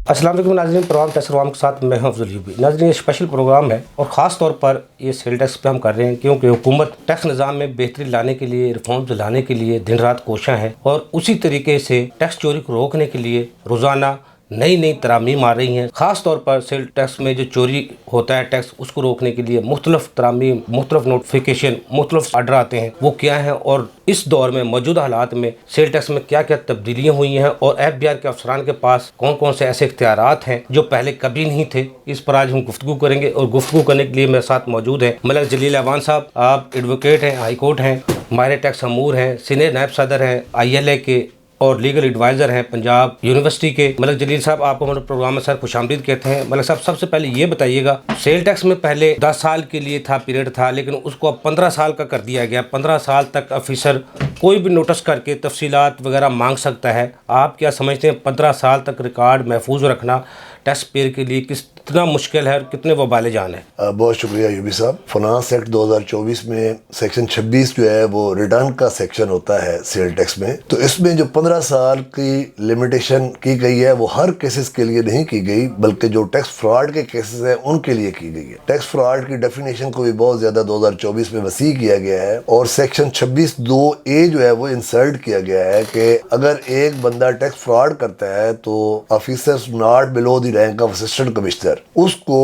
अस्सलाम वालेकुम नाज़रीन, प्रोग्राम टैक्स के साथ मैं हूं अफजल यूबी। नाज़रीन, ये स्पेशल प्रोग्राम है और ख़ास तौर पर ये सेल टैक्स पे हम कर रहे हैं क्योंकि हुकूमत टैक्स निज़ाम में बेहतरी लाने के लिए, रिफॉर्म्स लाने के लिए दिन रात कोशां है और उसी तरीके से टैक्स चोरी को रोकने के लिए रोज़ाना नई नई तरामीम आ रही हैं। ख़ास तौर पर सेल टैक्स में जो चोरी होता है टैक्स, उसको रोकने के लिए मुख्तलिफ तरामीम, मुख्तलिफ नोटिफिकेशन, मुख्तलिफ आर्डर आते हैं। वो क्या हैं और इस दौर में मौजूदा हालात में सेल टैक्स में क्या क्या तब्दीलियाँ हुई हैं और FBI के अफसरान के पास कौन कौन से ऐसे इख्तियारात हैं जो पहले कभी नहीं थे, इस पर आज हम गुफ्तगू करेंगे। और गुफ्तगू करने के लिए मेरे साथ मौजूद हैं मलक जलील अहवान साहब। आप एडवोकेट हैं, हाई कोर्ट हैं, माहिर टैक्स अमूर हैं, सीनियर नायब सदर हैं ILA के और लीगल एडवाइज़र हैं पंजाब यूनिवर्सिटी के। मलक जलील साहब, आपको हमारे प्रोग्राम में सर खुशामदीद कहते हैं। मलक साहब, सबसे पहले ये बताइएगा, सेल टैक्स में पहले 10 साल के लिए था पीरियड था, लेकिन उसको अब 15 साल का कर दिया गया। 15 साल तक ऑफिसर कोई भी नोटिस करके तफसीलात वगैरह मांग सकता है। आप क्या समझते हैं 15 साल तक रिकॉर्ड महफूज रखना टैक्स पेयर के लिए कितना मुश्किल है और कितने वबाले जान है? बहुत शुक्रिया यूबी साहब। फाइनेंस एक्ट 2024 में सेक्शन 26 जो है वो रिटर्न का सेक्शन होता है सेल टैक्स में। तो इसमें जो 15 साल की लिमिटेशन की गई है वो हर केसेस के लिए नहीं की गई, बल्कि जो टैक्स फ्रॉड के केसेस हैं उनके लिए की गई है। टैक्स फ्रॉड की डेफिनेशन को भी बहुत ज्यादा 2024 में वसी किया गया है और सेक्शन 26(2)(a) जो है वो इंसर्ट किया गया है कि अगर एक बंदा टैक्स फ्रॉड करता है तो officers not below the rank of assistant commissioner उसको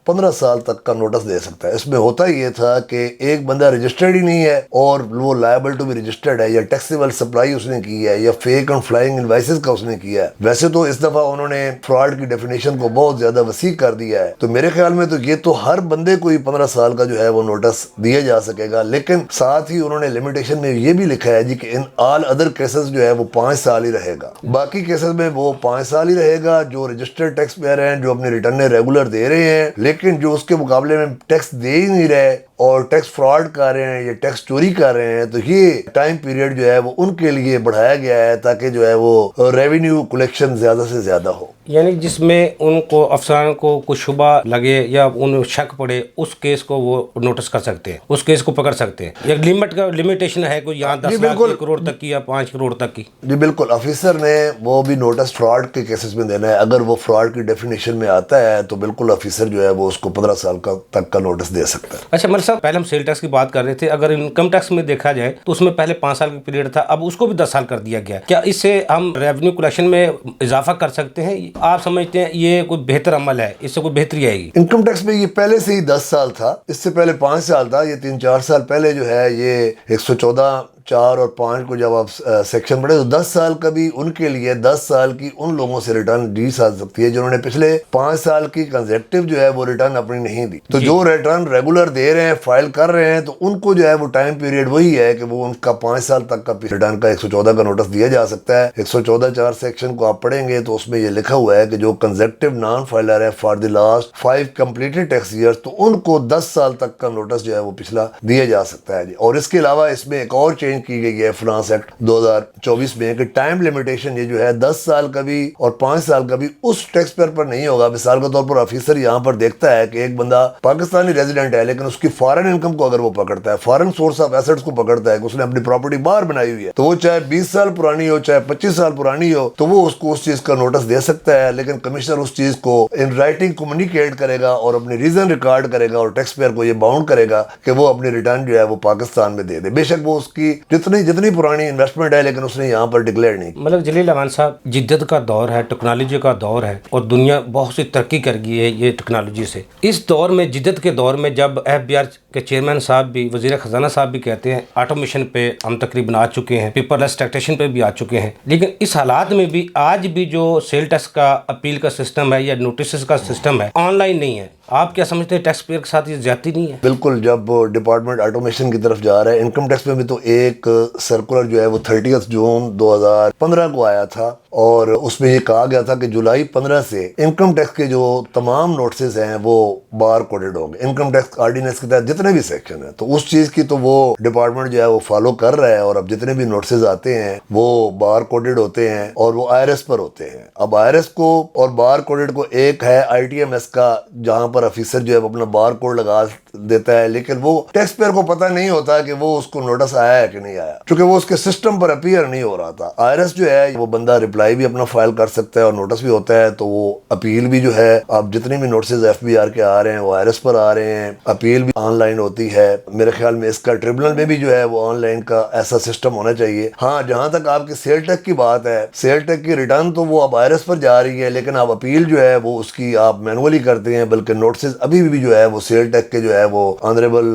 15 साल तक का नोटिस दे सकता है। इसमें होता ये था कि एक बंदा रजिस्टर्ड ही नहीं है और वो लायबल टू बी रजिस्टर्ड है, या टैक्सेबल सप्लाई उसने की है, या फेक एंड फ्लाइंग इनवाइसेस का उसने किया है। वैसे तो इस दफा उन्होंने फ्रॉड की डेफिनेशन को बहुत ज्यादा वसी कर दिया है, तो मेरे ख्याल में तो ये तो हर बंदे को ही 15 साल का जो है वो नोटिस दिया जा सकेगा। लेकिन साथ ही उन्होंने लिमिटेशन में ये भी लिखा है जी कि इन ऑल अदर केसेस जो है वो 5 साल ही रहेगा। बाकी केसेस में वो 5 साल ही रहेगा जो रजिस्टर्ड टैक्स पेयर हैं, जो अपनी रिटर्न रेगुलर दे रहे हैं, लेकिन जो उसके मुकाबले में टैक्स दे ही नहीं रहे और टैक्स फ्रॉड कर रहे हैं या टैक्स चोरी कर रहे हैं, तो ये टाइम पीरियड जो है वो उनके लिए बढ़ाया गया है ताकि जो है वो रेवेन्यू कलेक्शन ज्यादा से ज्यादा हो। यानी जिसमें उनको अफसरान को कुछ शुबा लगे या उन शक पड़े उस केस को वो नोटिस कर सकते हैं, उस केस को पकड़ सकते हैं। एक लिमिट का लिमिटेशन है कोई यहाँ 10 लाख करोड़ तक की या 5 करोड़ तक की? जी बिल्कुल, ऑफिसर ने वो भी नोटिस फ्रॉड के केसेस में देना है। अगर वो फ्रॉड की डेफिनेशन में आता है तो बिल्कुल ऑफिसर जो है वो उसको 15 साल तक का नोटिस दे सकता है। अच्छा मलक साहब, पहले हम सेल टैक्स की बात कर रहे थे। अगर इनकम टैक्स में देखा जाए तो उसमें पहले 5 साल का पीरियड था, अब उसको भी 10 साल कर दिया गया। क्या इससे हम रेवेन्यू कलेक्शन में इजाफा कर सकते हैं? आप समझते हैं ये कोई बेहतर अमल है, इससे कोई बेहतरी आएगी? इनकम टैक्स में ये पहले से ही 10 साल था, इससे पहले 5 साल था। ये 3-4 साल पहले जो है ये 114(4) और 5 को जब आप सेक्शन पढ़े तो 10 साल का भी उनके लिए 10 साल की उन लोगों से रिटर्न दी जा सकती है जिन्होंने पिछले 5 साल की कंसेप्टिव जो है वो रिटर्न अपनी नहीं दी। तो जो रिटर्न रेगुलर दे रहे हैं, फाइल कर रहे हैं, तो उनको जो है वो टाइम पीरियड वही है कि वो उनका 5 साल तक का रिटर्न का 114 का नोटिस दिया जा सकता है। 114(4) सेक्शन को आप पढ़ेंगे तो उसमें ये लिखा हुआ है कि जो कंसेप्टिव नॉन फाइलर है for the last 5 completed tax years, तो उनको 10 साल तक का नोटिस जो है वो पिछला दिया जा सकता है जी। और इसके अलावा इसमें एक और चेंज की गई है फाइनेंस एक्ट 2024 में कि टाइम लिमिटेशन ये जो है 10 साल का भी और 5 साल का भी उस टैक्स पेयर पर नहीं होगा। मिसाल के तौर पर ऑफिसर यहाँ पर देखता है कि एक बंदा पाकिस्तानी रेजिडेंट है लेकिन उसकी फॉरेन इनकम को अगर वो पकड़ता है, फॉरेन सोर्स ऑफ एसेट्स को पकड़ता है कि उसने अपनी प्रॉपर्टी बाहर बनाई हुई है, तो वो चाहे 20 साल पुरानी हो चाहे 25 साल पुरानी हो, तो वो उसको उस चीज का नोटिस दे सकता है। लेकिन कमिश्नर उस चीज को इन राइटिंग कम्युनिकेट करेगा और अपनी रीजन रिकॉर्ड करेगा और टैक्स पेयर को ये बाउंड करेगा कि वो अपनी रिटर्न जो है वो पाकिस्तान में दे दे, बेशक वो उसकी जितनी पुरानी इन्वेस्टमेंट है लेकिन उसने यहाँ पर डिक्लेयर नहीं। मतलब जलील अहमान साहब, जिद्दत का दौर है, टेक्नोलॉजी का दौर है और दुनिया बहुत सी तरक्की कर गई है ये टेक्नोलॉजी से। इस दौर में, जिद्दत के दौर में, जब FBI के चेयरमैन साहब भी, वजीर खजाना साहब भी कहते हैं ऑटोमेशन पे हम तकरीबन आ चुके हैं, पेपरलेस टैक्सेशन पे भी आ चुके हैं, लेकिन इस हालात में भी आज भी जो सेल टैक्स का अपील का सिस्टम है या नोटिस का सिस्टम है ऑनलाइन नहीं है। आप क्या समझते हैं टैक्स पेयर के साथ ये ज्यादती नहीं है? बिल्कुल, जब डिपार्टमेंट ऑटोमेशन की तरफ जा रहा है, इनकम टैक्स में भी तो एक सर्कुलर जो है वो 30 जून 2015 को आया था और उसमें ये कहा गया था कि जुलाई 15 से इनकम टैक्स के जो तमाम नोटिस हैं वो बार कोडेड होंगे। इनकम टैक्स ऑर्डिनेंस के तहत जितने भी सेक्शन है, तो उस चीज की तो वो डिपार्टमेंट जो है वो फॉलो कर रहा है। और अब जितने भी नोटिस आते हैं वो बार कोडेड होते हैं और वो IRS पर होते हैं। अब IRS को और बार कोडेड को, एक है ITMS का जहां पर ऑफिसर जो है अपना बार कोड लगा देता है, लेकिन वो टैक्स पेयर को पता नहीं होता कि वो उसको नोटिस आया है कि नहीं आया, क्योंकि वो उसके सिस्टम पर अपीयर नहीं हो रहा था। IRS जो है वो बंदा रिप्लाई भी अपना फाइल कर सकता है और नोटिस भी होता है, तो वो अपील भी जो है, अब जितने भी नोटिस FBR के आ रहे हैं वो IRS पर आ रहे हैं, अपील भी ऑनलाइन होती है। मेरे ख्याल में इसका ट्रिब्यूनल में भी जो है वो ऑनलाइन का ऐसा सिस्टम होना चाहिए। हाँ, जहां तक आपकी सेल टैक्स की बात है, सेल टैक्स की रिटर्न तो वो अब IRS पर जा रही है, लेकिन आप अपील जो है वो उसकी आप मैनुअली करते हैं, बल्कि नोटिस अभी भी जो है वो सेल टैक्स के जो है वो ऑनरेबल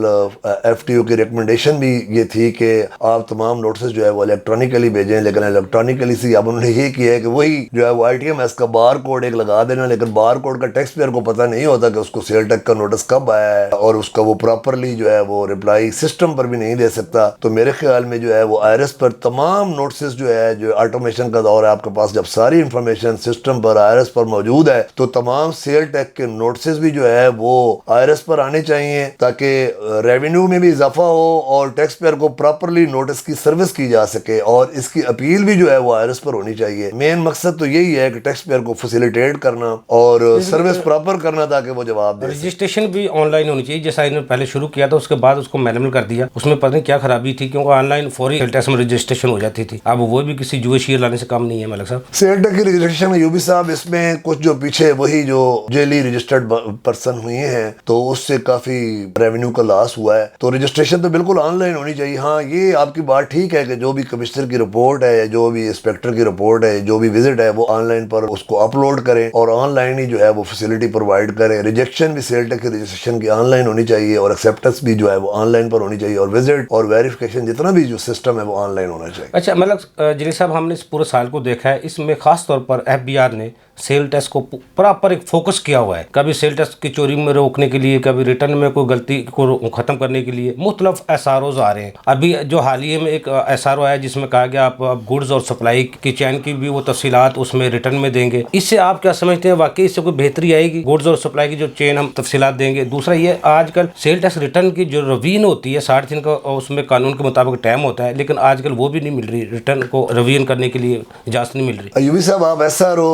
FTO की रिकमेंडेशन भी ये थी कि आप तमाम नोटिस जो है वो इलेक्ट्रॉनिकली भेजें, लेकिन इलेक्ट्रॉनिकली से अब उन्होंने ये किया है कि वही जो है वो ITMS का बार कोड एक लगा देना, लेकिन बार कोड का टैक्स पेयर को पता नहीं होता कि उसको सेल टैक्स का नोटिस कब आया है, और उसका वो प्रॉपरली जो है वो रिप्लाई सिस्टम पर भी नहीं दे सकता। तो मेरे ख्याल में जो है वो IRS पर तमाम नोटिस जो है, जो ऑटोमेशन का दौर है, आपके पास जब सारी इंफॉर्मेशन सिस्टम पर IRS पर मौजूद है, तो तमाम सेल टैक्स के नोटिस भी जो है वो IRS पर आने चाहिए, ताकि रेवेन्यू में भी इजाफा हो और टैक्स पेयर को प्रॉपरली नोटिस की सर्विस की जा सके, और इसकी अपील भी जो है वो IRS पर होनी चाहिए। मेन मकसद तो यही है कि टैक्स पेयर को फैसिलिटेट करना और सर्विस प्रॉपर करना, ताकि वो जवाब दे। रजिस्ट्रेशन भी ऑनलाइन होनी चाहिए, जैसा इन्होंने पहले शुरू किया था, उसके बाद उसको मैनुअल कर दिया। उसमें पता नहीं क्या खराबी थी, क्योंकि ऑनलाइन फौरी सेल टैक्स में रजिस्ट्रेशन हो जाती थी। अब वो भी किसी जुए शेयर लाने से कम नहीं है मलिक साहब। सेल टैक्स की रजिस्ट्रेशन यूबी साहब, इसमें कुछ जो पीछे वही जो जेली रजिस्टर्ड पर्सन हुए हैं, तो उससे काफी रेवेन्यू का लॉस हुआ है। तो रजिस्ट्रेशन तो बिल्कुल ऑनलाइन होनी चाहिए। हाँ, ये आपकी बात ठीक है कि जो भी कमिश्नर की रिपोर्ट है, जो भी इंस्पेक्टर की रिपोर्ट है, जो भी विजिट है, वो ऑनलाइन पर उसको अपलोड करें और ऑनलाइन ही जो है वो फैसिलिटी प्रोवाइड करें। रिजेक्शन भी सेल टैक्स की रजिस्ट्रेशन की ऑनलाइन होनी चाहिए और एक्सेप्टेंस भी जो है वो ऑनलाइन पर होनी चाहिए, और विजिट और वेरिफिकेशन जितना भी जो सिस्टम है वो ऑनलाइन होना चाहिए। अच्छा मतलब जलील साहब, हमने इस पूरे साल को देखा है, इसमें खास तौर पर FBR ने सेल टैक्स को प्रॉपर एक फोकस किया हुआ है। कभी सेल टैक्स की चोरी में रोकने के लिए, कभी रिटर्न में कोई गलती को खत्म करने के लिए मुख्तलिफ SROs आ रहे हैं। अभी जो हालिया में एक SRO आया जिसमें कहा गया आप गुड्स और सप्लाई की चैन की भी वो तफसीलात उसमें रिटर्न में देंगे। इससे आप क्या समझते हैं, वाकई इससे कोई बेहतरी आएगी? गुड्स और सप्लाई की जो चेन हम तफसीलात देंगे। दूसरा ये, आजकल सेल टैक्स रिटर्न की जो रवीन होती है 60 दिन का, उसमें कानून के मुताबिक टाइम होता है, लेकिन आजकल वो भी नहीं मिल रही, रिटर्न को रिवीजन करने के लिए इजाजत नहीं मिल रही। यूबी साहब, आप SRO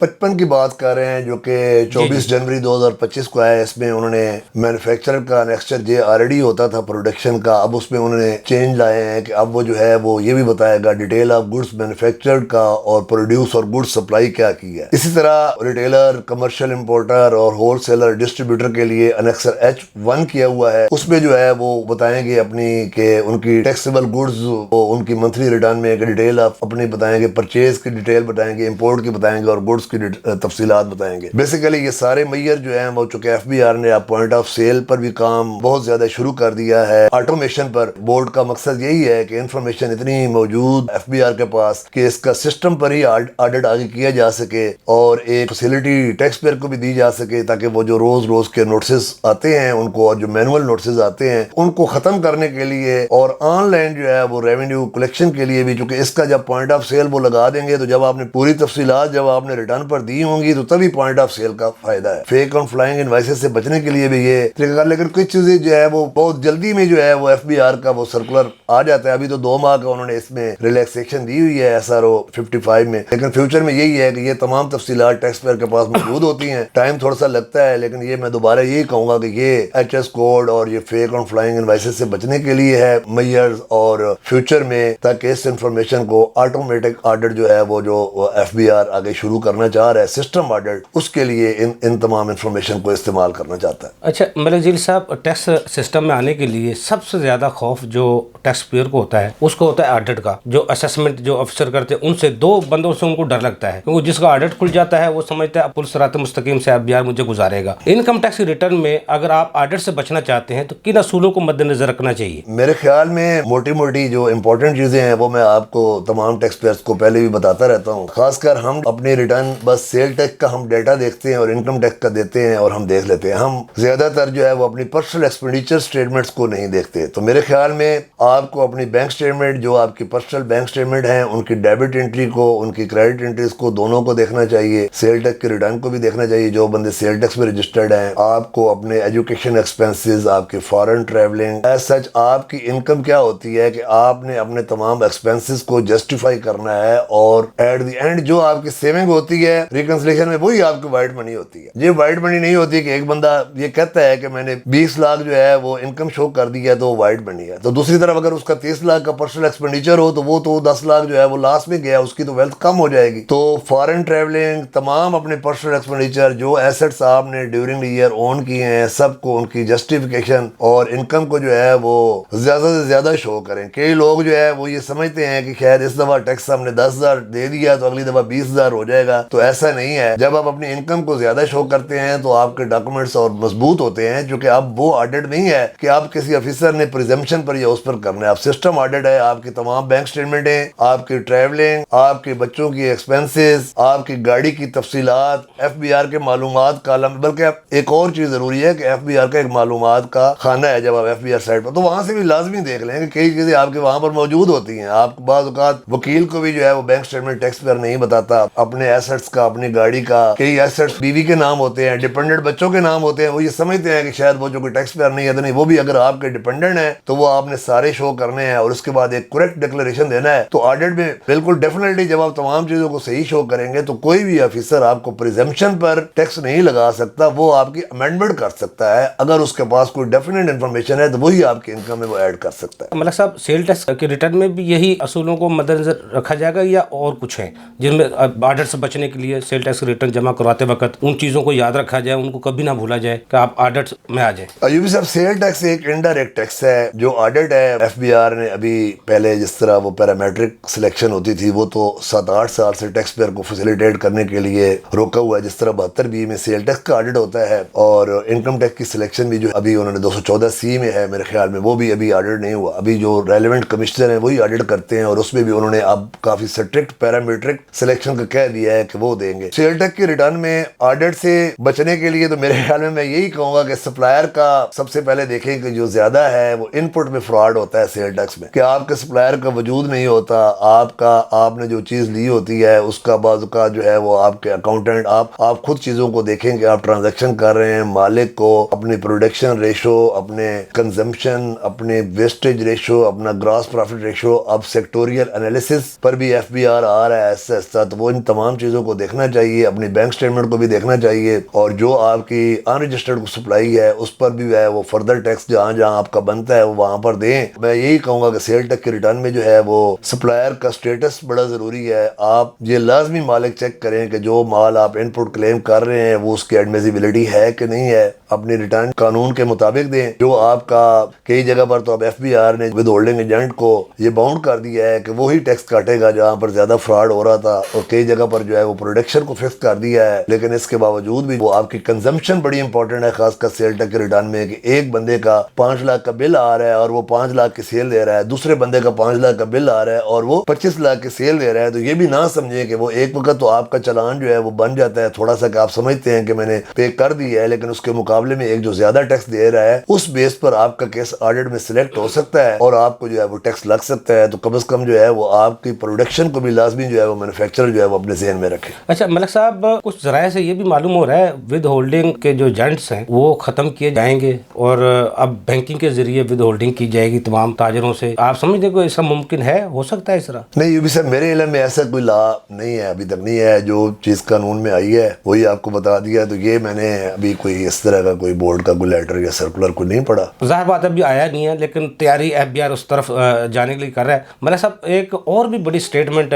55 की बात कर रहे हैं, जो कि 24 जनवरी 2025 को आया। इसमें उन्होंने मैन्युफैक्चरर का नेक्स्चर जे ऑलरेडी होता था प्रोडक्शन का, अब उसमें उन्होंने चेंज लाए हैं कि अब वो जो है वो ये भी बताएगा डिटेल ऑफ गुड्स मैन्युफैक्चर्ड का और प्रोड्यूस और गुड्स सप्लाई क्या की है। इसी तरह रिटेलर, कमर्शियल इंपोर्टर और होलसेलर डिस्ट्रीब्यूटर के लिए अनेक्सर H1 किया हुआ है, उसमें जो है वो बताएंगे अपनी के उनकी टैक्सेबल गुड्स, उनकी मंथली रिटर्न में डिटेल ऑफ अपनी बताएंगे, परचेज की डिटेल बताएंगे, इंपोर्ट की बताएंगे और गुड्स की तफसीलात बताएंगे। बेसिकली ये सारे मैयर जो हैं वो, चूंकि FBR ने आप पॉइंट ऑफ सेल पर भी काम बहुत ज्यादा शुरू कर दिया है, ऑटोमेशन पर। बोर्ड का मकसद यही है कि इंफॉर्मेशन इतनी मौजूद FBR के पास कि इसका सिस्टम पर ही ऑडिट आगे किया जा सके और एक फैसिलिटी टैक्स पेयर को भी दी जा सके, ताकि वो जो रोज रोज के नोटिस आते हैं उनको, और जो मैनुअल नोटिस आते हैं उनको खत्म करने के लिए और ऑनलाइन जो है वो रेवेन्यू कलेक्शन के लिए भी, चूंकि इसका जब पॉइंट ऑफ सेल वो लगा देंगे तो जब आपने पूरी तफसीलात जब आपने रिटर्न पर दी होंगी तो तभी पॉइंट ऑफ सेल का फायदा है। फेक और फ्लाइंग इनवाइसेस से बचने के लिए भी ये तरीका। लेकिन कुछ चीजें जो है वो बहुत जल्दी में जो है वो FBR का वो सर्कुलर आ जाता है। अभी तो 2 माह का उन्होंने इसमें रिलैक्सेशन दी हुई है SRO 55 में, लेकिन फ्यूचर में यही है कि ये तमाम तफसीलात टैक्स पेयर के पास मौजूद होती हैं। टाइम थोड़ा सा लगता है, लेकिन ये मैं दोबारा यही कहूंगा कि ये HS कोड और ये फेक और फ्लाइंग इनवाइसेस से बचने के लिए है मेयर्स, और फ्यूचर में ताकि इस इंफॉर्मेशन को ऑटोमेटिक ऑडिट जो है वो जो FBR आगे शुरू करना चाह रहा है, सिस्टम ऑडिट, उसके लिए इन तमाम इंफॉर्मेशन को इस्तेमाल करना चाहता है। अच्छा मलिक जलील साहब, टैक्स सिस्टम में आने के लिए सबसे ज़्यादा खौफ जो टैक्स पेयर को होता है उसको होता है ऑडिट का। जो असेसमेंट जो अफसर करते हैं उनसे, 2 बंदों से उनको डर लगता है, क्योंकि जिसका ऑडिट खुल जाता है वो समझता है पुलिस रात मुस्तकीम से FBR मुझे गुजारेगा। इनकम टैक्स रिटर्न में अगर आप ऑडिट से बचना चाहते हैं तो किन असूलों को मद्देनजर रखना चाहिए? मेरे ख्याल में मोटी मोटी जो इंपॉर्टेंट चीजें हैं वो मैं आपको तमाम टैक्स पेयर्स को पहले भी बताता रहता हूँ। खासकर हम अपनी रिटर्न बस सेल टैक्स का हम डेटा देखते हैं और इनकम टैक्स का देते हैं और हम देख लेते हैं। हम ज्यादातर जो है वो अपनी पर्सनल एक्सपेंडिचर स्टेटमेंट्स को नहीं देखते। तो मेरे ख्याल में आपको अपनी बैंक स्टेटमेंट, जो आपकी पर्सनल बैंक स्टेटमेंट है, उनकी डेबिट एंट्री को, उनकी क्रेडिट एंट्रीज को, दोनों को देखना चाहिए। सेल टैक्स की रिटर्न को भी देखना चाहिए जो बंदे सेल टैक्स में रजिस्टर्ड हैं। आपको अपने एजुकेशन एक्सपेंसेस, ایکسپینسز, آپ کی فارن ٹریولنگ, ایز سچ آپ کی انکم کیا ہوتی ہے کہ آپ نے اپنے تمام ایکسپینسز کو جسٹیفائی کرنا ہے, اور ایٹ دی اینڈ جو آپ کی سیونگ ہوتی ہے ریکنسلیشن میں وہی آپ کی وائٹ منی ہوتی ہے. یہ وائٹ منی نہیں ہوتی کہ ایک بندہ یہ کہتا ہے کہ میں نے 20 لاکھ جو ہے وہ انکم شو کر دی ہے تو وہ وائٹ منی ہے, تو دوسری طرف اگر اس کا 30 لاکھ کا پرسنل ایکسپینڈیچر ہو تو وہ تو 10 لاکھ جو ہے وہ لاس میں گیا, اس کی تو ویلتھ کم ہو جائے گی. تو فارن ٹریولنگ, تمام اپنے پرسنل ایکسپینڈیچر جو ایسٹس آپ نے ڈیورنگ ایئر اون کیے ہیں, سب کو ان کی جسٹیفیکیشن اور انکم کو جو ہے وہ زیادہ سے زیادہ شو کریں. کئی لوگ جو ہے وہ یہ سمجھتے ہیں کہ شاید اس دفعہ ٹیکس ہم نے 10,000 دے دیا تو اگلی دفعہ 20,000 ہو جائے گا, تو ایسا نہیں ہے. جب آپ اپنی انکم کو زیادہ شو کرتے ہیں تو آپ کے ڈاکومنٹس اور مضبوط ہوتے ہیں, چونکہ اب وہ آڈٹ نہیں ہے کہ آپ کسی آفیسر نے پریزمپشن پر یا اس پر کرنا ہے. آپ سسٹم آڈٹ ہے, آپ کی تمام بینک سٹیٹمنٹیں, آپ کی ٹریولنگ, آپ کے بچوں کی ایکسپینسز, آپ کی گاڑی کی تفصیلات, ایف بی آر کے معلومات کالم. بلکہ ایک اور چیز ضروری ہے کہ ایف بی آر کا ایک معلومات کا خانہ ہے جب آپ ایف بی آر سائٹ پر, تو وہاں سے بھی لازمی دیکھ لیں کہ کئی چیزیں آپ کے وہاں پر موجود ہوتی ہیں. آپ بعض اوقات وکیل کو بھی جو ہے وہ بینک سٹیٹمنٹ ٹیکس پر نہیں بتاتا, اپنے ایسٹس کا, اپنی گاڑی کا. کئی ایسٹس بیوی کے نام ہوتے ہیں, ڈیپینڈنٹ بچوں کے نام ہوتے ہیں, وہ یہ سمجھتے ہیں کہ شاید وہ جو کوئی ٹیکس پر نہیں ہے, تو نہیں, وہ بھی اگر آپ کے ڈیپینڈنٹ ہیں تو وہ آپ نے سارے شو کرنے ہیں اور اس کے بعد ایک کریکٹ ڈکلیریشن دینا ہے. تو آڈٹ میں بالکل ڈیفینیٹلی جب آپ تمام چیزوں کو صحیح شو کریں گے تو کوئی بھی آفیسر آپ کو پریزمپشن پر ٹیکس نہیں لگا سکتا, وہ آپ کی امینڈمنٹ کر سکتا ہے. اگر اس کے پاس کوئی ڈیفینیٹ انفارمیشن ہے تو وہی آپ کی انکم میں وہ ایڈ کر سکتا ہے. ملک صاحب, سیل ٹیکس کے ریٹرن میں بھی یہی اصولوں کو مد نظر رکھا جائے گا یا اور کچھ ہیں جن میں آڈٹ سے بچنے کے لیے سیل ٹیکس ریٹرن جمع کرواتے وقت ان چیزوں کو یاد رکھا جائے, ان کو کبھی نہ بھولا جائے کہ آپ آڈٹ میں آ جائیں؟ ایوبی صاحب, سیل ٹیکس ایک انڈائریکٹ ٹیکس ہے. جو آڈٹ ہے ایف بی آر نے ابھی پہلے جس طرح وہ پیرامیٹرک سلیکشن ہوتی تھی, وہ تو 7-8 سال سے ٹیکس پیئر کو فیسیلیٹیٹ کرنے کے لیے روکا ہوا ہے. جس طرح 72B میں سیل ٹیکس کا آڈٹ ہوتا ہے, اور انکم ٹیکس کی سلیکشن بھی جو ابھی انہوں نے 214C میں ہے میرے خیال میں, وہ بھی ابھی آڈٹ نہیں ہوا. ابھی جو ریلیونٹ کمشنر ہیں وہی آڈٹ کرتے ہیں, اور اس میں بھی انہوں نے اب کافی سٹرکٹ پیرامیٹرک سلیکشن کا کہہ دیا ہے کہ وہ دیں گے. سیل ٹیکس کے ریٹرن میں آڈٹ سے بچنے کے لیے تو میرے خیال میں یہی کہوں گا کہ سپلائر کا سب سے پہلے دیکھیں کہ جو زیادہ ہے وہ ان پٹ میں فراڈ ہوتا ہے سیل ٹیکس میں, کہ آپ کے سپلائر کا وجود نہیں ہوتا, آپ نے جو چیز لی ہوتی ہے اس کا بعض اوقات جو ہے وہ آپ کے اکاؤنٹنٹ, آپ خود چیزوں کو دیکھیں کہ آپ ٹرانزیکشن کر رہے ہیں, مالک کو اپنی پروڈکشن ریشو, اپنے کنزمپشن, اپنے ویسٹیج ریشو, اپنا گراس پروفٹ ریشو, اب سیکٹوریل انالیسس پر بھی ایف بی آر آ رہا ہے ایسا ایسا, تو وہ ان تمام چیزوں کو دیکھنا چاہیے. اپنی بینک سٹیٹمنٹ کو بھی دیکھنا چاہیے, اور جو آپ کی ان رجسٹرڈ کو سپلائی ہے اس پر بھی ہے وہ فردر ٹیکس جہاں جہاں آپ کا بنتا ہے وہ وہاں پر دیں. میں یہی کہوں گا کہ سیل ٹیکس کے ریٹرن میں جو ہے وہ سپلائر کا سٹیٹس بڑا ضروری ہے. آپ یہ لازمی مالک چیک کریں کہ جو مال آپ ان پٹ کلیم کر رہے ہیں وہ اس کی ایڈمیسیبلٹی ہے کہ نہیں ہے. اپنی ریٹرن قانون کے مطابق دیں. جو آپ کا کئی جگہ پر تو اب ایف بی آر نے ود ہولڈنگ ایجنٹ کو یہ باؤنڈ کر دیا ہے کہ وہی ٹیکس کاٹے گا جہاں پر زیادہ فراڈ ہو رہا تھا, اور کئی جگہ پر جو ہے وہ پروڈکشن کو فکس کر دیا ہے. لیکن اس کے باوجود بھی وہ آپ کی کنزمپشن بڑی امپورٹنٹ ہے, خاص کر سیل ٹیکس کے ریٹرن میں, کہ ایک بندے کا 5 لاکھ کا بل آ رہا ہے اور وہ 5 لاکھ کی سیل دے رہا ہے, دوسرے بندے کا 5 لاکھ کا بل آ رہا ہے اور وہ 25 لاکھ کی سیل دے رہا ہے. تو یہ بھی نہ سمجھیں کہ وہ ایک وقت تو آپ کا چلان جو ہے وہ بن جاتا ہے تھوڑا سا, کہ آپ سمجھتے ہیں کہ میں نے پے کر دی ہے, لیکن اس کے مقابلے میں ایک جو زیادہ ٹیکس دے رہا ہے اس بیس پر آپ کا کیس آڈٹ میں سلیکٹ ہو سکتا ہے اور آپ کو جو ہے وہ ٹیکس لگ سکتا ہے. تو کم از کم جو ہے وہ آپ کی پروڈکشن کو بھی لازمی جو ہے وہ مینوفیکچرر جو ہے وہ اپنے ذہن میں رکھے. اچھا ملک صاحب, کچھ ذرائع سے یہ بھی معلوم ہو رہا ہے ود ہولڈنگ کے جو ایجنٹس ہیں وہ ختم کیے جائیں گے اور اب بینکنگ کے ذریعے ود ہولڈنگ کی جائے گی تمام تاجروں سے. آپ سمجھتے کہ ایسا ممکن ہے, ہو سکتا ہے اس طرح؟ نہیں یہ بھی سر, میرے علم میں ایسا کوئی لا نہیں ہے, ابھی تک نہیں ہے. جو چیز قانون میں آئی ہے وہی آپ کو بتا دیا. تو یہ میں نے ابھی کوئی اس طرح کا کوئی بورڈ کا کوئی لیٹر یا سرکولر کوئی نہیں پڑھا. ظاہر بات ابھی آیا نہیں ہے, لیکن تیاری ایف بی آر اس طرف جانے کے لیے کر رہا ہے. ملک صاحب, ایک اور بھی بڑی statement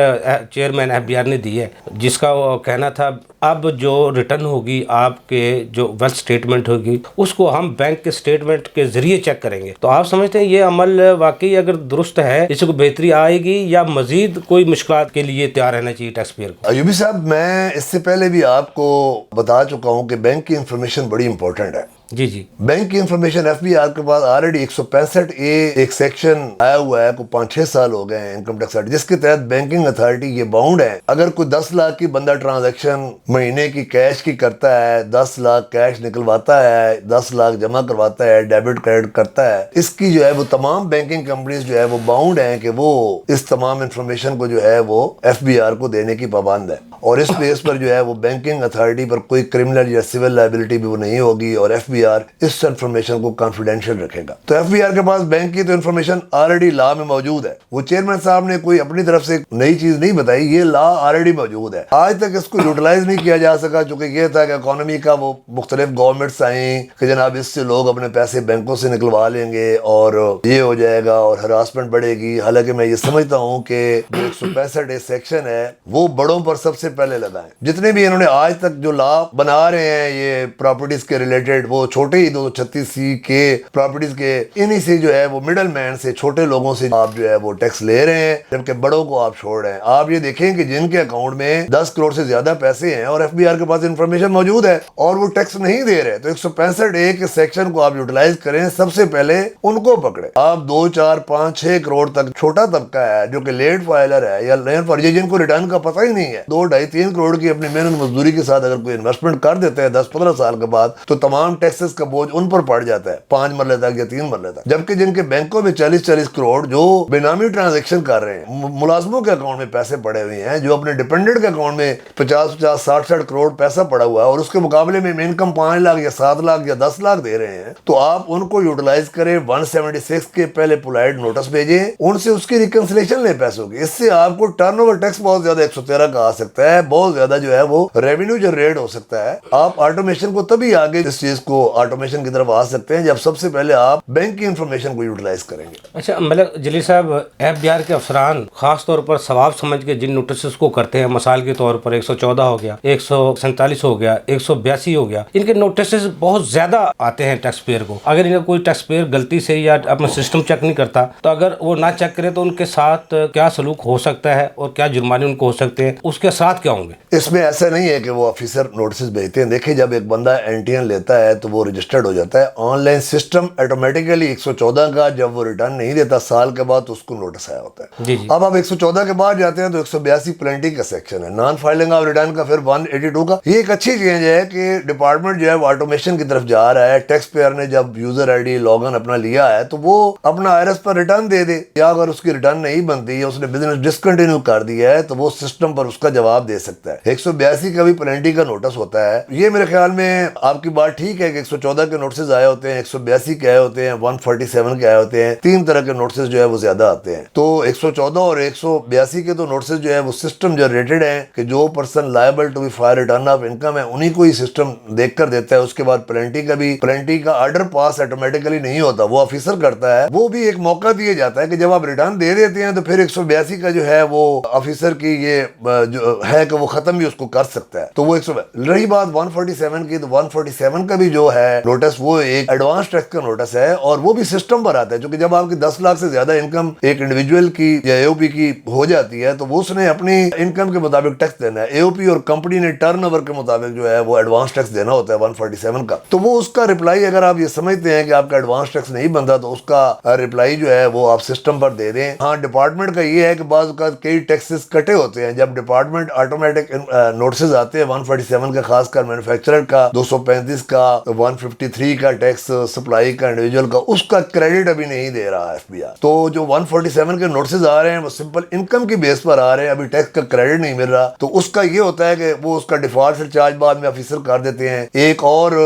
chairman F B R نے دی ہے جس کا وہ کہنا تھا اب جو ریٹرن ہوگی آپ کے جو ویلتھ سٹیٹمنٹ ہوگی اس کو ہم بینک کے سٹیٹمنٹ کے ذریعے چیک کریں گے. تو آپ سمجھتے ہیں یہ عمل واقعی اگر درست ہے, اس کو بہتری آئے گی یا مزید کوئی مشکلات کے لیے تیار رہنا چاہیے ٹیکس پیئر کو؟ ایوبی صاحب, میں اس سے پہلے بھی آپ کو بتا چکا ہوں کہ بینک کی انفارمیشن بڑی امپورٹنٹ ہے. جی بینک کی انفارمیشن ایف بی آر کے پاس آلریڈی 165A ایک سیکشن آیا ہوا ہے, کو 5-6 سال ہو گئے ہیں انکم ٹیکس ایکٹ, جس کے تحت بینکنگ اتھارٹی یہ باؤنڈ ہے. اگر کوئی 10 لاکھ کی بندہ ٹرانزیکشن مہینے کی کیش کی کرتا ہے, 10 لاکھ کیش نکلواتا ہے, 10 لاکھ جمع کرواتا ہے, ڈیبٹ کریڈٹ کرتا ہے, اس کی جو ہے وہ تمام بینکنگ کمپنیز جو ہے وہ باؤنڈ ہیں کہ وہ اس تمام انفارمیشن کو جو ہے وہ ایف بی آر کو دینے کی پابند ہے. اور اس بیس پر جو ہے وہ بینکنگ اتھارٹی پر کوئی کرمنل یا سول لائبلٹی بھی وہ نہیں ہوگی, اور ایف بی FBR इस इंफॉर्मेशन को कॉन्फिडेंशियल रखेगा। तो FBR के पास बैंक की तो इन्फॉर्मेशन ऑलरेडी लॉ में मौजूद है, वो चेयरमैन साहब ने कोई अपनी तरफ से नई चीज नहीं बताई, ये लॉ ऑलरेडी मौजूद है। आज तक इसको यूटिलाइज नहीं किया जा सका, चूंकि ये था कि इकोनॉमी का वो मुख्तलिफ गवर्नमेंट आई कि जनाब इससे लोग अपने पैसे बैंकों से निकलवा लेंगे और ये हो जाएगा और हरासमेंट बढ़ेगी। हालांकि मैं ये समझता हूँ कि जो 165 सेक्शन है वो बड़ों पर सबसे पहले लगाएं। जितने भी इन्होंने आज तक जो लॉ बना रहे हैं ये प्रॉपर्टीज के रिलेटेड, वो छोटे ही 236C के प्रॉपर्टीज के, इन्हीं से जो है वो मिडल मैन से, छोटे लोगों से आप जो है वो टैक्स ले रहे हैं, जबकि बड़ों को आप छोड़ रहे हैं। आप ये देखें कि जिनके अकाउंट में 10 करोड़ से ज्यादा पैसे हैं और FBR के पास इंफॉर्मेशन मौजूद है और वो टैक्स नहीं दे रहे, तो 165A के सेक्शन को आप यूटिलाइज करें, सबसे पहले उनको पकड़े। आप 2, 4, 5, 6 करोड़ तक छोटा तबका है जो कि लेट फाइलर है या लेट फर्जी, जिनको रिटर्न का पता ही नहीं है, 2, 2.5, 3 करोड़ की अपनी मेहनत मजदूरी के साथ अगर कोई इन्वेस्टमेंट कर देते हैं 10-15 साल के बाद, तो तमाम टैक्सेस का बोझ उन पर पड़ जाता है 5 मरले तक या 3 मरले तक। जबकि जिनके बैंकों में 40-40 करोड़ जो बेनामी ट्रांजेक्शन कर रहे हैं, मुलाजमों के अकाउंट में पैसे पड़े हुए हैं, जो अपने डिपेंडेंट के अकाउंट में 50-50, 60-60 करोड़ पैसा पड़ा हुआ है और उसके मुकाबले में इनकम 5 लाख या 7 लाख या 10 लाख दे रहे हैं, तो आप उनको यूटिलाइज करें। 176 के पहले पोलाइट नोटिस भेजें, उनसे उसकी रिकंसिलेशन लें पैसों की। इससे आपको टर्नओवर टैक्स बहुत ज्यादा 113 का आ सकता है, बहुत ज्यादा जो है वो रेवेन्यू जनरेट हो सकता है। आप ऑटोमेशन को तभी आगे इस चीज को ऑटोमेशन की तरफ आ सकते हैं जब सबसे पहले आप बैंक की इंफॉर्मेशन को यूटिलाइज करेंगे। अच्छा मतलब जलील साहब, FBR के अफसरान खास तौर पर सवाब समझ के जिन नोटिस को करते हैं, मिसाल के तौर पर 114 हो गया, 147 हो गया, 182 हो गया, इनके नोटिस बहुत ज्यादा आते हैं टैक्स पेयर को। अगर इनका कोई टैक्स पेयर गलती से या अपना सिस्टम चेक नहीं करता, तो अगर वो ना चेक करे तो उनके साथ क्या सलूक हो सकता है और क्या जुर्माने उनको हो सकते हैं, उसके साथ क्या होंगे? इसमें ऐसा नहीं है कि वो ऑफिसर नोटिस भेजते हैं। देखिए, जब एक बंदा एनटीएन लेता है तो वो रजिस्टर्ड हो जाता है, ऑनलाइन सिस्टम ऑटोमेटिकली 114 का जब वो रिटर्न नहीं देता साल के बाद, तो उसको नोटिस आया होता है। जी जी। अब आप 114 के बाद जाते हैं तो 182 प्लेंटी का सेक्शन है, नॉन फाइलिंग ऑफ रिटर्न का, फिर 182 का। ये एक अच्छी चेंज है कि डिपार्टमेंट जो है वो ऑटोमेशन की तरफ जा रहा है। टैक्स पेयर ने जब यूजर आईडी लॉगिन अपना लिया है तो वो अपना IRS पर रिटर्न दे दे, या अगर उसकी रिटर्न नहीं बनती है, उसने बिजनेस डिसकंटिन्यू कर दिया है, तो वो सिस्टम पर उसका जवाब दे सकता है। 182 का भी पेनल्टी का नोटिस होता है। ये मेरे ख्याल में आपकी बात ठीक है कि 114 के नोटिस आए होते हैं, 182 के आए होते हैं, 147 के आए होते हैं, 3 तरह के नोटिस जो है वो ज्यादा आते हैं। तो 114 और 182 के तो नोटिस जो है वो सिस्टम जनरेटेड है कि जो person liable to be file return of income है उन्हीं को ही सिस्टम देख कर देता है। उसके बाद पेनल्टी का भी, पेनल्टी का ऑर्डर पास ऑटोमेटिकली नहीं होता, वो ऑफिसर करता है। वो भी एक मौका दिया जाता है कि जब आप रिटर्न दे देते हैं तो फिर 182 का जो है वो ऑफिसर की ये जो है कि वो खत्म भी उसको कर सकता है। तो वो 100। रही बात 147 की, तो 147 का भी जो है नोटिस वो एक एडवांस टैक्स का नोटिस है और वो भी सिस्टम पर आता है, क्योंकि जब आपकी 10 लाख से ज्यादा इनकम एक इंडिविजुअल की या AOP की हो जाती है तो वो उसने अपनी इनकम के मुताबिक टैक्स देना है। AOP और कंपनी ने टर्नओवर के मुताबिक जो है वो एडवांस टैक्स देना होता है 147 का। तो वो उसका रिप्लाई, अगर आप ये समझते हैं कि आपका एडवांस टैक्स नहीं बनता, तो उसका रिप्लाई जो है वो आप सिस्टम पर दे दें। हाँ, डिपार्टमेंट का ये है कि बाज़ औक़ात कई टैक्सेस कटे होते हैं। जब डिपार्टमेंट ऑटोमेटिक नोटिस आते हैं 147 का, खासकर मैन्युफैक्चरर का, 235 का, 153 का टैक्स सप्लाई का, इंडिविजुअल का, उसका क्रेडिट अभी नहीं दे रहा FBR। तो जो 147 के नोटिस आ रहे हैं वो सिंपल इनकम की बेस पर आ रहे हैं, अभी टैक्स का क्रेडिट नहीं मिल रहा। तो उसका ये होता है कि वो उसका डिफॉल्ट से चार्ज बाद में ऑफिसर कर देते हैं। एक और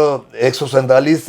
147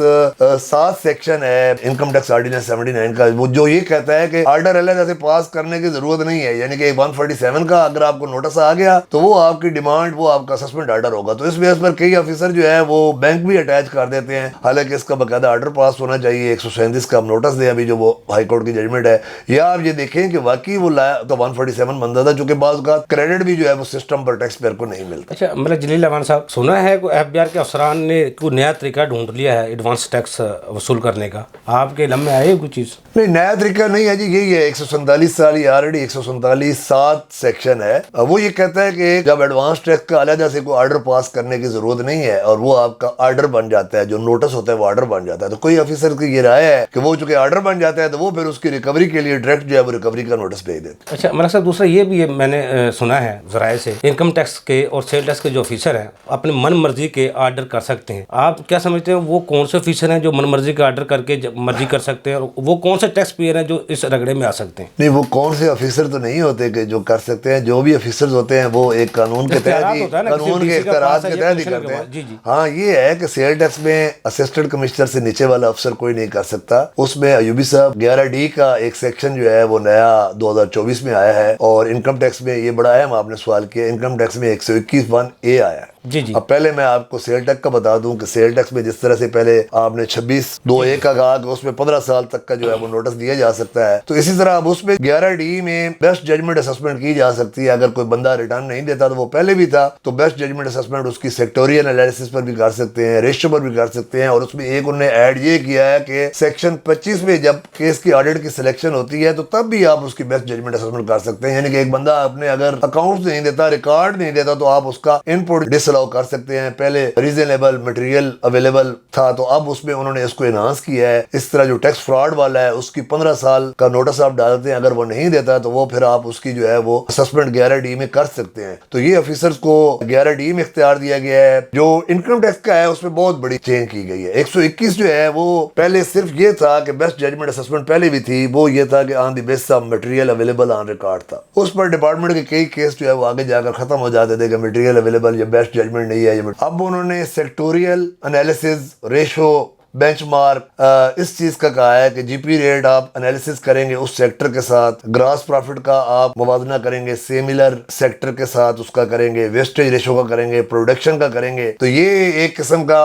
7 सेक्शन है इनकम टैक्स ऑर्डिनेंस 79 का, वो जो ये कहता है कि ऑर्डर अलग से पास करने की जरूरत नहीं है, यानी कि 147 का अगर आपको नोटिस आ गया तो वो आपकी डिमांड, वो आपका सस्पेंड ऑर्डर होगा। तो इस बेस पर कई ऑफिसर जो है वो बैंक भी अटैच कर देते हैं, हालांकि इसका बाकायदा ऑर्डर पास होना चाहिए। 137 का आप नोटिस दें, अभी जो वो हाई कोर्ट की जजमेंट है, या आप ये देखें कि वाकई वो लाया तो 147 बनता था, चूंकि बाज़ का क्रेडिट भी जो है वो सिस्टम पर टैक्स पेयर को नहीं मिलता। अच्छा मतलब जलील अमान साहब, सुना है कि FBR के अफसरान ने कोई नया तरीका ढूंढ लिया है एडवांस टैक्स वसूल करने का, आपके लम्बे आए कोई चीज़? नहीं, नया तरीका नहीं है जी, यही है 147 साल, ये ऑलरेडी 147 7 सेक्शन है। वो ये कहता है कि जब एडवांस टैक्स का अलग से कोई ऑर्डर पास करने की जरूरत नहीं है और वो आपका ऑर्डर बन जाता है, जो नोटिस होता है वो ऑर्डर बन जाता है। तो कोई ऑफिसर की ये राय है कि वो चूंकि ऑर्डर बन जाता है तो वो फिर उसकी रिकवरी के लिए डायरेक्ट जो है वो रिकवरी का नोटिस भेज देते। अच्छा मतलब साहब, दूसरा ये भी है, मैंने सुना है जराए से, इनकम टैक्स के और सेल टैक्स के जो ऑफिसर हैं अपने मन मर्जी के ऑर्डर कर सकते हैं। आप क्या समझते हैं वो कौन से ऑफिसर हैं जो मन मर्जी का ऑर्डर करके मर्जी कर सकते हैं, और वो कौन से टैक्स पेयर हैं जो इस रगड़े में आ सकते हैं? नहीं, वो कौन से ऑफिसर तो नहीं होते कि जो कर सकते हैं। जो भी ऑफिसर्स होते हैं वो एक कानून के तहत ही, कानून के इख्तियारात के तहत ही करते हैं। हाँ, ये है कि सेल टैक्स में में असिस्टेंट कमिश्नर से नीचे वाला अफसर कोई नहीं कर सकता। उसमें अयूबी साहब 11D का एक सेक्शन जो है वो नया 2024 में आया है, और इनकम टैक्स में ये बड़ा अहम आपने सवाल किया, इनकम टैक्स में 121(1)A आया है। जी। अब पहले मैं आपको सेल टैक्स का बता दूं कि सेल टैक्स में जिस तरह से पहले आपने 26(2)A का कहा कि उसमें 15 साल तक का जो है वो नोटिस दिया जा सकता है, तो इसी तरह अब उसमें 11D में बेस्ट जजमेंट असेसमेंट की जा सकती है। अगर कोई बंदा रिटर्न नहीं देता तो वो पहले भी था, तो बेस्ट जजमेंट असेसमेंट उसकी सेक्टोरियल एनालिसिस पर भी कर सकते हैं, रेशियो पर भी कर सकते हैं। और उसमें एक उन्होंने ऐड ये किया है कि सेक्शन 25 में जब केस की ऑडिट की सिलेक्शन होती है तो तब भी आप उसकी बेस्ट जजमेंट असेसमेंट कर सकते हैं। यानी कि एक बंदा अपने अगर अकाउंट नहीं देता, रिकॉर्ड नहीं देता, तो आप उसका इनपुट डिसअलाउ कर सकते हैं। पहले रीजनेबल मटेरियल अवेलेबल था, तो अब उसमें उन्होंने इसको एनहांस किया है। इस तरह जो टैक्स फ्रॉड वाला है उसकी 15 साल का नोटिस आप डालते हैं, अगर वो नहीं देता तो वो फिर आप उसकी जो है वो असेसमेंट 11D में कर सकते हैं। तो ये ऑफिसर्स को 11D में इख्तियार दिया गया है। जो इनकम टैक्स का है उसमें बहुत बड़ी चेंज की गई है। 121 जो है वो पहले सिर्फ ये था कि बेस्ट जजमेंट असेसमेंट पहले भी थी, वो ये था कि on the basis of material available on record था। उस पर डिपार्टमेंट के कई केस जो है वो आगे जाकर खत्म हो जाते थे कि मटेरियल अवेलेबल या बेस्ट जजमेंट नहीं है। अब उन्होंने सेक्टोरियल एनालिसिस, रेशो, बेंचमार्क इस चीज का कहा है कि जीपी रेट आप एनालिसिस करेंगे उस सेक्टर के साथ, ग्रॉस प्रॉफिट का आप मुवाजना करेंगे सिमिलर सेक्टर के साथ, उसका करेंगे, वेस्टेज रेशो का करेंगे, प्रोडक्शन का करेंगे। तो ये एक किस्म का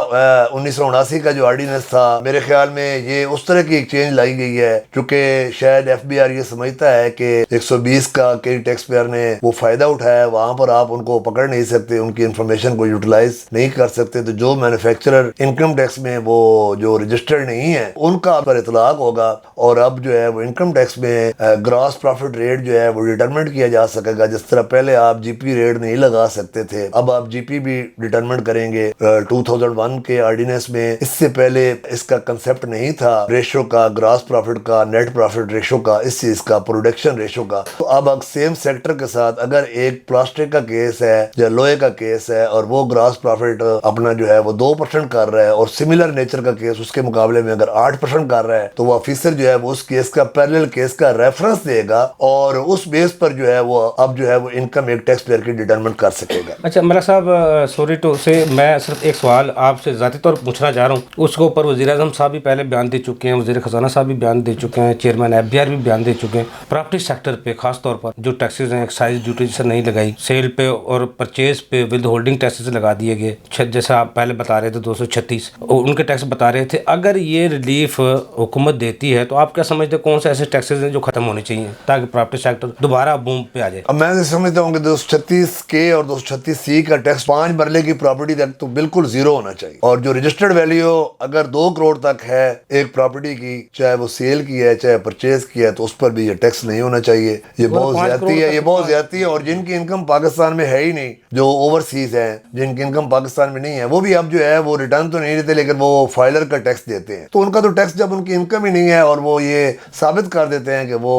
1979 का जो ऑर्डिनेंस था, मेरे ख्याल में ये उस तरह की एक चेंज लाई गई है, क्योंकि शायद FBR ये समझता है कि 120 का कई टैक्स पेयर ने वो फायदा उठाया, वहां पर आप उनको पकड़ नहीं सकते, उनकी इंफॉर्मेशन को यूटिलाइज नहीं कर सकते। तो जो मैन्युफैक्चरर इनकम टैक्स में वो जो रजिस्टर्ड नहीं है उनका पर इतलाक होगा, और अब जो है वो इनकम टैक्स में ग्रॉस प्रॉफिट रेट जो है वो डिटरमिनेट किया जा सकेगा। जिस तरह पहले आप जीपी रेट नहीं लगा सकते थे, अब आप जीपी भी डिटरमिनेट करेंगे। 2001 के ऑर्डिनेंस में इससे पहले इसका कंसेप्ट नहीं था, रेशो का, ग्रॉस प्रॉफिट का, नेट प्रॉफिट रेशो का, इस चीज का, प्रोडक्शन रेशो का। तो अब सेम सेक्टर के साथ अगर एक प्लास्टिक का केस है या लोहे का केस है और वो ग्रॉस प्रॉफिट अपना जो है वो 2% कर रहा है, और सिमिलर नेचर का केस उसके मुकाबले में अगर 8% कर रहा है, तो वो ऑफिसर जो है वो उस केस का पैरेलल केस का रेफरेंस देगा, और उस बेस पर जो है वो अब जो है वो इनकम एक टैक्स पेयर की डिटरमिन कर सकेगा। अच्छा मलिक साहब, सॉरी टू से मैं सिर्फ एक सवाल आपसे ज़ाती तौर पर पूछना चाह रहा हूँ। उसके ऊपर वज़ीर-ए-आज़म साहब भी पहले बयान दे चुके हैं, वज़ीर ख़जाना साहब भी बयान दे चुके हैं, चेयरमैन FBR भी बयान दे चुके हैं। प्रॉपर्टी सेक्टर पे खास तौर पर जो टैक्सेस हैं, एक्साइज ड्यूटी से नहीं लगाई, सेल पे और परचेज पे विद होल्डिंग टैक्सेस लगा दिए गए, जैसे आप पहले बता रहे थे 236 उनके टैक्स बता रहे थे। अगर ये रिलीफ हुकूमत देती है तो आप क्या समझते हैं कौन से ऐसे टैक्सेस हैं जो खत्म होने चाहिए ताकि प्रॉपर्टी सेक्टर दोबारा बूम पे आ जाए? अब मैं समझता हूँ कि 236K और 236C का टैक्स 5 मरले की प्रॉपर्टी तक तो बिल्कुल जीरो होना चाहिए, और जो रजिस्टर्ड वैल्यू अगर 2 करोड़ तक है एक प्रॉपर्टी की, चाहे वो सेल की है चाहे परचेज की है, तो उस पर भी ये टैक्स नहीं होना चाहिए। ये बहुत ज्यादती है, ये बहुत ज्यादती है। और जिनकी इनकम पाकिस्तान में है ही नहीं, जो ओवरसीज है, जिनकी इनकम पाकिस्तान में नहीं है, वो भी अब जो है वो रिटर्न तो नहीं देते लेकिन वो फाइलर का टैक्स देते हैं। तो उनका तो टैक्स जब उनकी इनकम ही नहीं है और वो ये साबित कर देते हैं कि वो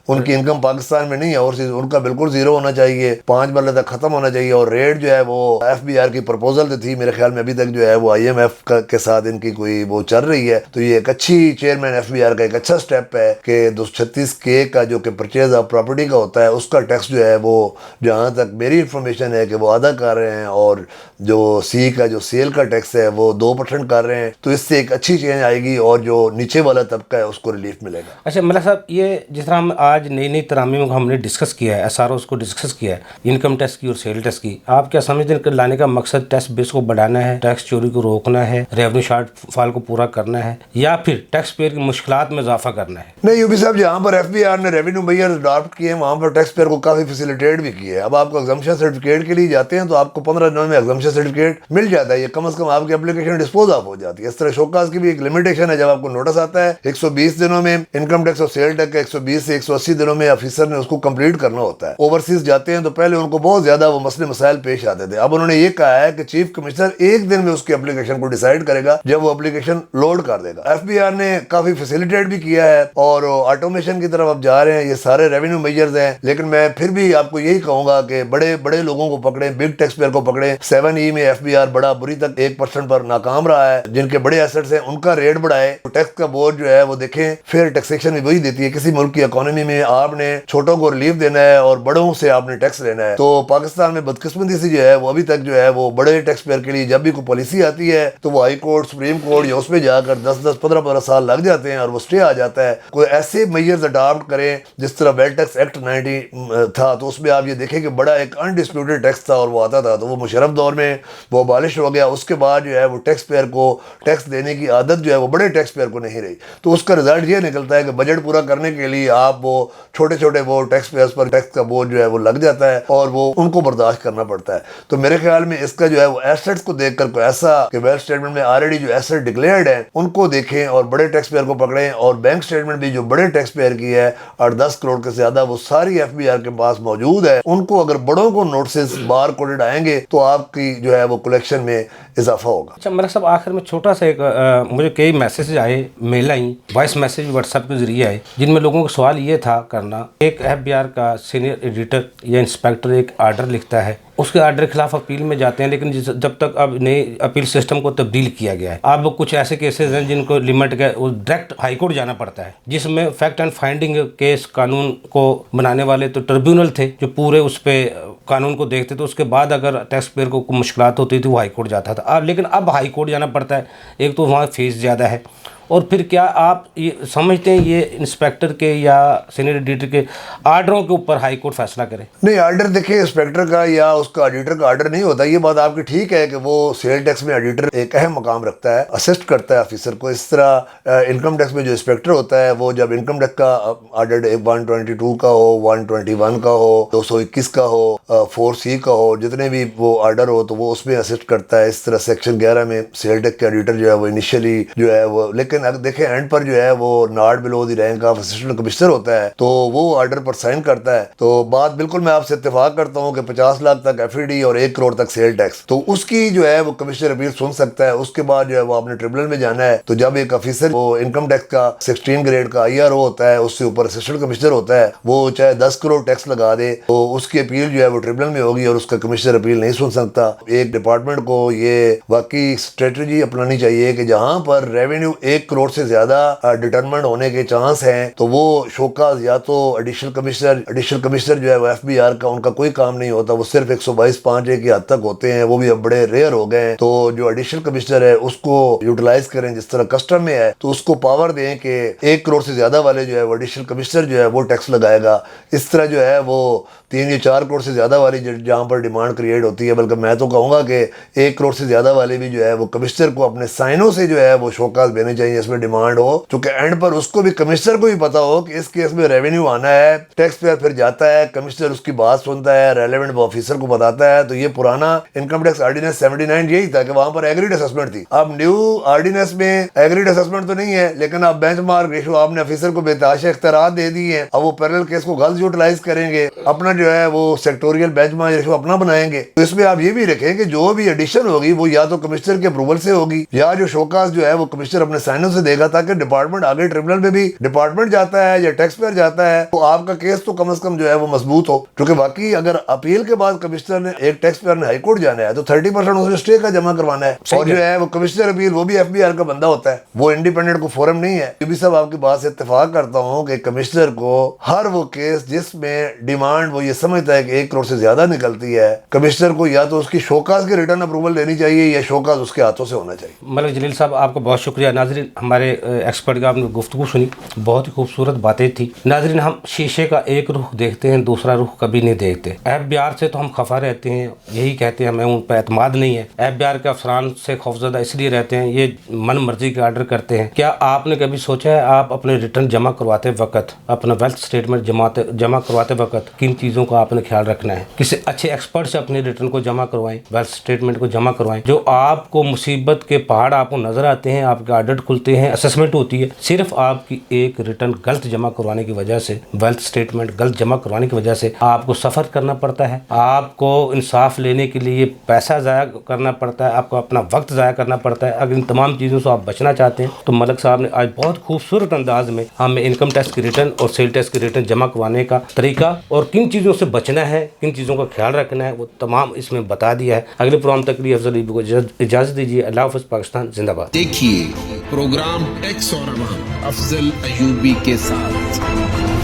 उनकी इनकम पाकिस्तान में नहीं है, ओवरसीज, उनका बिल्कुल जीरो होना चाहिए, 5 मरले तक खत्म होना चाहिए। और रेट जो है वो FBR की प्रपोजल तो थी, मेरे ख्याल में अभी तक जो है वो IMF के साथ इनकी कोई वो चल रही है। तो ये एक अच्छी चेयरमैन FBR का एक अच्छा स्टेप है कि 236K का जो कि परचेज ऑफ प्रॉपर्टी का होता है उसका टैक्स जो है वो जहाँ तक मेरी इंफॉर्मेशन है कि वो अदा कर रहे हैं, और जो C का जो सेल का टैक्स है वो 2% कर रहे हैं। तो इससे एक अच्छी चेंज आएगी और जो नीचे वाला तबका है उसको रिलीफ मिलेगा। अच्छा मलिक साहब, ये जिस तरह हम आज नई नई तरामीम को हमने डिस्कस किया है, SROs को डिस्कस किया है, इनकम टैक्स की और सेल टैक्स की, आप क्या समझते हैं कि लाने का मकसद टैक्स बेस को बढ़ाना है, टैक्स चोरी को रोकना है, रेवेन्यू शॉर्टफॉल को पूरा करना है, या फिर टैक्स पेयर की मुश्किलात में इजाफा करना है? नहीं यूपी साहब, जहाँ पर FBR ने रेवेन्यू मेजर अडॉप्ट किए हैं वहाँ पर टैक्स पेयर को काफी फैसिलिटेट भी किया है। अब आपको एग्जम्पशन सर्टिफिकेट के लिए जाते हैं तो आपको 15 दिनों में एग्जम्पशन सर्टिफिकेट मिल जाता है, ये कम से कम आपकी एप्लीकेशन डिस्पोज ऑफ हो जाती है। इस तरह शोकास की भी एक लिमिटेशन है, जब आपको नोटिस आता है 120 दिनों में इनकम टैक्स और सेल टैक्स 120 से 180 दिनों में ऑफिसर ने उसको कंप्लीट करना होता है। ओवरसीज जाते हैं तो पहले उनको बहुत ज्यादा वो मसले मसाइल पेश आते थे। अब उन्होंने ये कहा है कि चीफ कमिश्नर एक दिन में उसकी एप्लीकेशन को डिसाइड करेगा जब वो एप्लीकेशन लोड कर देगा। FBR ने काफी फैसिलिटेट भी किया है और ऑटोमेशन की तरफ अब जा रहे हैं। ये सारे रेवेन्यू मेजर्स हैं, लेकिन मैं फिर भी आपको यही कहूंगा कि बड़े बड़े लोगों को पकड़े, बिग टैक्स पेयर को पकड़े। 7E में FBR बड़ा बुरी तक 1% पर नाकाम रहा है। जिनके बड़े ایسٹس ہیں ان کا ریٹ بڑھائے, ٹیکس کا بورڈ جو ہے وہ دیکھیں فیئر ٹیکسیشن بھی وہی دیتی ہے. کسی ملک کی اکانومی میں آپ نے چھوٹوں کو ریلیف دینا ہے اور بڑوں سے آپ نے ٹیکس لینا ہے. تو پاکستان میں بدقسمتی سے جو ہے وہ ابھی تک جو ہے وہ بڑے ٹیکس پیئر کے لیے جب بھی کوئی پالیسی آتی ہے تو وہ ہائی کورٹ, سپریم کورٹ یا اس میں جا کر 10-15 سال لگ جاتے ہیں اور وہ اسٹے آ جاتا ہے. کوئی ایسے میجرز اڈاپٹ کریں جس طرح ویلتھ ٹیکس ایکٹ 90 تھا, تو اس میں آپ یہ دیکھیں کہ بڑا ایک انڈسپیوٹڈ ٹیکس تھا اور وہ آتا تھا. تو وہ مشرف دور میں وہ abolish ہو گیا. اس کے بعد جو ہے وہ ٹیکس پیئر کو ٹیکس دینے کی عادت جو ہے وہ بڑے ٹیکس پیئر کو نہیں رہی. تو اس کا رزلٹ یہ نکلتا ہے کہ بجٹ پورا کرنے کے لیے آپ وہ چھوٹے چھوٹے وہ ٹیکس پیئرز پر ٹیکس کا بورڈ جو ہے وہ لگ جاتا ہے اور وہ ان کو برداشت کرنا پڑتا ہے. تو میرے خیال میں اس کا جو ہے وہ ایسٹس کو دیکھ کر کوئی ایسا کہ ویلتھ اسٹیٹمنٹ میں آلریڈی جو ایسٹ ڈکلیئرڈ ہیں ان کو دیکھیں اور بڑے ٹیکس پیئر کو پکڑیں. اور بینک اسٹیٹمنٹ بھی جو بڑے ٹیکس پیئر کی ہے 8-10 کروڑ کے زیادہ وہ ساری ایف بی آر کے پاس موجود ہے. ان کو اگر بڑوں کو نوٹسز بار کوڈڈ آئیں گے تو آپ کی جو ہے وہ کلیکشن میں اضافہ ہوگا. اچھا ملک صاحب, آخر میں چھوٹا سا ایک مجھے کئی میسیج آئے, میل آئیں, وائس میسیج واٹس ایپ کے ذریعے آئے, جن میں لوگوں کا سوال یہ تھا کرنا, ایک ایف بی آر کا سینئر ایڈیٹر یا انسپیکٹر ایک آرڈر لکھتا ہے, اس کے آرڈر کے خلاف اپیل میں جاتے ہیں, لیکن جب تک اب نئے اپیل سسٹم کو تبدیل کیا گیا ہے, اب کچھ ایسے کیسز ہیں جن کو لمٹ کے ڈائریکٹ ہائی کورٹ جانا پڑتا ہے, جس میں فیکٹ اینڈ فائنڈنگ کیس قانون کو بنانے والے تو ٹریبیونل تھے جو پورے اس پہ قانون کو دیکھتے, تو اس کے بعد اگر ٹیکس پیئر کو مشکلات ہوتی تھی وہ ہائی کورٹ جاتا تھا. لیکن اب ہائی کورٹ جانا پڑتا ہے, ایک تو وہاں فیس زیادہ ہے, اور پھر کیا آپ یہ سمجھتے ہیں یہ انسپیکٹر کے یا سینئر ایڈیٹر کے آرڈروں کے اوپر ہائی کورٹ فیصلہ کرے؟ نہیں, آرڈر دیکھیں انسپیکٹر کا یا اس کا ایڈیٹر کا آرڈر نہیں ہوتا. یہ بات آپ کی ٹھیک ہے کہ وہ سیل ٹیکس میں ایڈیٹر ایک اہم مقام رکھتا ہے, اسسٹ کرتا ہے آفیسر کو. اس طرح انکم ٹیکس میں جو انسپیکٹر ہوتا ہے وہ جب انکم ٹیکس کا آرڈر 122 کا ہو, 121 کا ہو, 221 کا ہو, 4C کا ہو, جتنے بھی وہ آرڈر ہو تو وہ اس میں اسسٹ کرتا ہے. اس طرح سیکشن 11 میں سیل ٹیکس کا ایڈیٹر جو ہے وہ انیشلی جو ہے وہ, لیکن اگر دیکھیں اینڈ پر جو ہے وہ not below the rank of assistant commissioner ہوتا ہے تو وہ آرڈر پر سائن کرتا ہے. تو بات بالکل میں آپ سے اتفاق کرتا ہوں کہ 50 لاکھ تک ایف ای ڈی اور 1 کروڑ تک سیل ٹیکس, تو اس کی جو ہے وہ کمشنر اپیل سن سکتا ہے. اس کے بعد جو ہے وہ آپ نے ٹریبونل میں جانا ہے. تو جب ایک آفیسر وہ انکم ٹیکس کا 16 گریڈ کا آئی آر او ہوتا ہے, اس سے اوپر اسسٹنٹ کمشنر ہوتا ہے, وہ چاہے 10 کروڑ ٹیکس لگا دے تو اس کی اپیل جو ہے وہ ٹریبونل میں ہوگی اور اس کا کمشنر اپیل نہیں سن سکتا. ایک ڈپارٹمنٹ کو یہ واقعی اسٹریٹجی اپنانی چاہیے کہ جہاں پر ریونیو 1 کروڑ سے زیادہ ڈٹرمنٹ ہونے کے چانس ہیں تو وہ شوکاز یا تو ایڈیشنل کمشنر جو ہے وہ ایف بی آر کا ان کا کوئی کام نہیں ہوتا, وہ صرف 122(5)(a) کی حد تک ہوتے ہیں, وہ بھی اب بڑے ریئر ہو گئے ہیں. تو جو ایڈیشنل کمشنر ہے اس کو یوٹیلائز کریں, جس طرح کسٹم میں ہے تو اس کو پاور دیں کہ 1 کروڑ سے زیادہ والے جو ہے وہ ایڈیشنل کمشنر جو ہے وہ ٹیکس لگائے گا. اس طرح جو ہے وہ 3 یا 4 کروڑ سے زیادہ والی جہاں پر ڈیمانڈ کریٹ ہوتی ہے, بلکہ میں تو کہوں گا کہ 1 کروڑ سے زیادہ والے بھی جو ہے وہ کمشنر کو اپنے سائنوں سے جو ہے وہ شوکاز دینے چاہیے اس میں ڈیمانڈ ہو, چونکہ اینڈ پر اس کو بھی کمشنر کو بھی پتا ہو کہ اس کیس میں ریونیو آنا ہے. ٹیکس پیئر پھر جاتا ہے, کمشنر اس کی بات سنتا ہے, ریلیونٹ آفیسر کو بتاتا ہے. تو یہ پرانا انکم ٹیکس آرڈیننس 79 یہی تھا کہ وہاں پر ایگریڈ اسسمنٹ تھی. اب نیو آرڈیننس میں ایگریڈ اسسمنٹ تو نہیں ہے, لیکن اب بینچ مارک ریشو آپ نے آفیسر کو بتحاشا اختیارات دے دی ہیں. اب وہ پیرل کیس کو غلط یوٹیلائز کریں گے, اپنا جو ہے وہ سیکٹوریل بینچ مارک ریشو اپنا بنائیں گے. تو اس میں آپ یہ بھی رکھیں کہ جو بھی ایڈیشن ہوگی وہ یا تو کمشنر کے اپروول سے ہوگی یا جو شوکاز جو ہے وہ کمشنر اپنے سائنوں سے دے گا, تاکہ ڈپارٹمنٹ آگے ٹریبونل میں بھی ڈپارٹمنٹ جاتا ہے یا ٹیکس پیئر جاتا ہے تو آپ کا کیس تو کم از کم جو ہے وہ مضبوط ہو. کیونکہ باقی اگر اپیل کے بعد کمشنر نے ایک ٹیکس پیئر نے ہائی کورٹ جانا ہے تو 30% اس نے اسٹے کا جمع کروانا ہے, اور جو ہے وہ کمشنر اپیل وہ بھی ایف بی آر کا بندہ ہوتا ہے, وہ انڈیپینڈنٹ کو فورم نہیں ہے. یہ بھی سب آپ کی بات سے اتفاق کرتا ہوں کہ کمشنر کو ہر وہ کیس جس میں ڈیمانڈ وہ یہ سمجھتا ہے کہ 1 کروڑ سے زیادہ نکلتی ہے, کمشنر کو یا تو اس کی شوکاز کے ریٹرن اپروول دینی چاہیے یا شوکاز اس کے ہاتھوں سے ہونا چاہیے. ملک جلیل صاحب آپ کا بہت شکریہ. ناظرین ہمارے ایکسپرٹ کا آپ نے گفتگو سنی, بہت ہی خوبصورت باتیں تھی. ناظرین ہم شیشے کا ایک رخ دیکھتے ہیں, دوسرا رخ کبھی نہیں دیکھتے. ایف بی آر سے تو ہم خفا رہتے ہیں, یہی کہتے ہیں ہمیں ان پہ اعتماد نہیں ہے. ایف بی آر کے افسران سے خوفزدہ اس لیے رہتے ہیں, یہ من مرضی کے آرڈر کرتے ہیں. کیا آپ نے کبھی سوچا ہے آپ اپنے ریٹرن جمع کرواتے وقت, اپنا ویلتھ اسٹیٹمنٹ جمع کرواتے وقت کن چیزوں کا آپ نے خیال رکھنا ہے؟ کسی اچھے ایکسپرٹ سے اپنے ریٹرن کو جمع کروائیں, ویلتھ اسٹیٹمنٹ کو جمع کروائیں. جو آپ کو مصیبت کے پہاڑ آپ کو نظر آتے ہیں, آپ کے آڈٹ کھلتے ہیں, اسسمنٹ ہوتی ہے, صرف آپ کی ایک ریٹرن غلط جمع کروانے کی وجہ سے, ویلتھ اسٹیٹمنٹ غلط جمع کروانے کی وجہ سے آپ کو سفر کرنا پڑتا ہے, آپ کو انصاف لینے کے لیے پیسہ ضائع کرنا پڑتا ہے, آپ کو اپنا وقت ضائع کرنا پڑتا ہے. اگر ان تمام چیزوں سے آپ بچنا چاہتے ہیں تو ملک صاحب نے آج بہت خوبصورت انداز میں ہمیں انکم ٹیکس کی ریٹرن اور سیل ٹیکس کی ریٹرن جمع کروانے کا طریقہ اور کن چیزوں چیزوں سے بچنا ہے، کن چیزوں کا خیال رکھنا ہے، وہ تمام اس میں بتا دیا ہے۔ اگلے پروگرام تک لیے افضل ایوبی کو اجازت دیجیے۔ اللہ حافظ، پاکستان زندہ باد۔ دیکھیے پروگرام ٹیکس اور عوام افضل ایوبی کے ساتھ۔